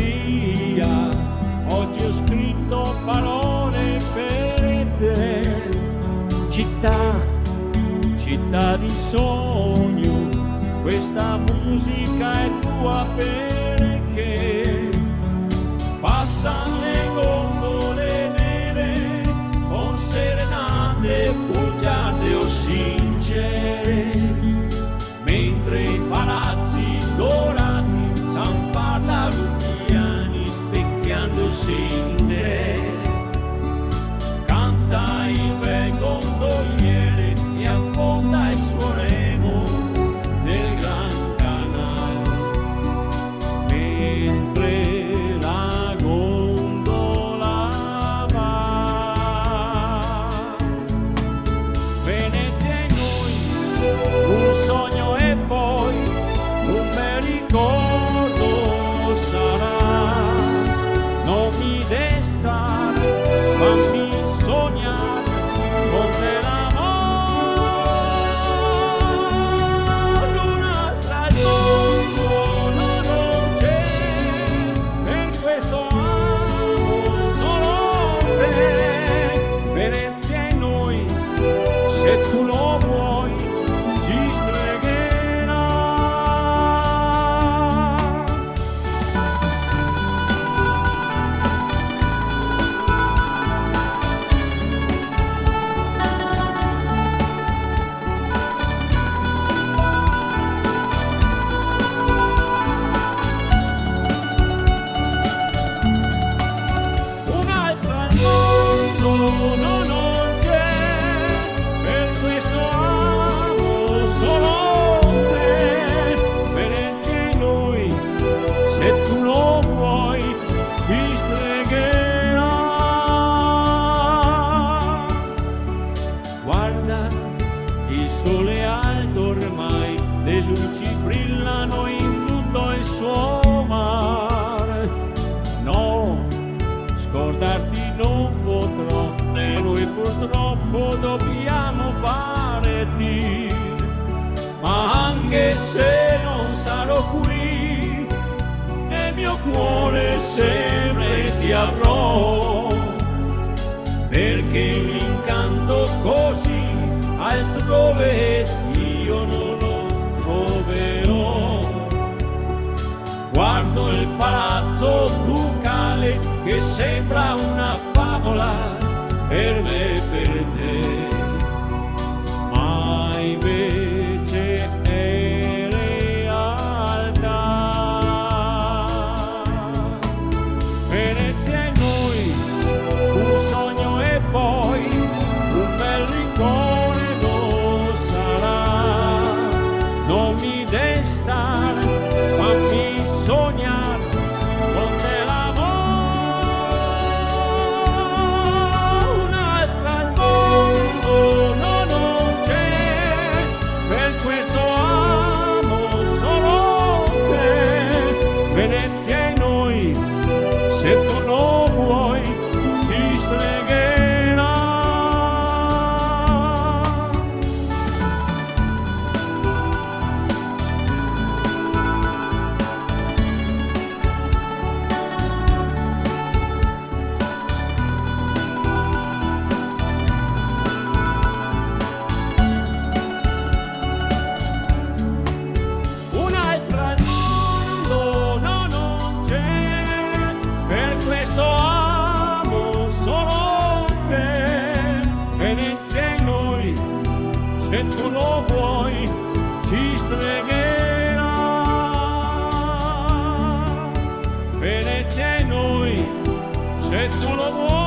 via, oggi ho scritto parole per te. Città, città di sogno, questa musica è tua perché passano le gondole nere con serenate bugiate o sincere, mentre i palazzi dorati s'ampata lumiani specchiandosi in te. Canta il bel gondoliere e affonda il suo remo nel gran canale, mentre la gondola va. Venezia e noi, un sogno e poi un bel ricordo sarà. Non mi destare, fammi sognare con te l'amore, un'altra al mondo non c'è, per questo amo solo te. Venezia e noi, se tu lo vuoi, ci stregherà. Un'altra al mondo non c'è, per questo amo solo te. Venezia e noi, se tu lo vuoi, ti stregherà. Guarda, il sole è alto ormai, le luci brillano in tutto il suo mare. No, scordarti non potrò, e noi purtroppo dobbiamo partir. Ma anche se non sarò qui, nel mio cuore sempre ti avrò, perché l'incanto così altrove io non lo troverò. Guardo il palazzo ducale che sembra una favola per me e per te, ma invece è realtà. Venezia e noi, un sogno e poi un bel ricordo sarà. Non mi destare, fammi sognare con te l'amore, un'altra al mondo non c'è, per questo amo solo te. Venezia e noi, se tu lo vuoi, ti stregherà. Un'altra al mondo non c'è, per questo amo solo te. Venezia e noi, se tu lo vuoi, ci stregherà. Venezia e noi, se tu lo vuoi.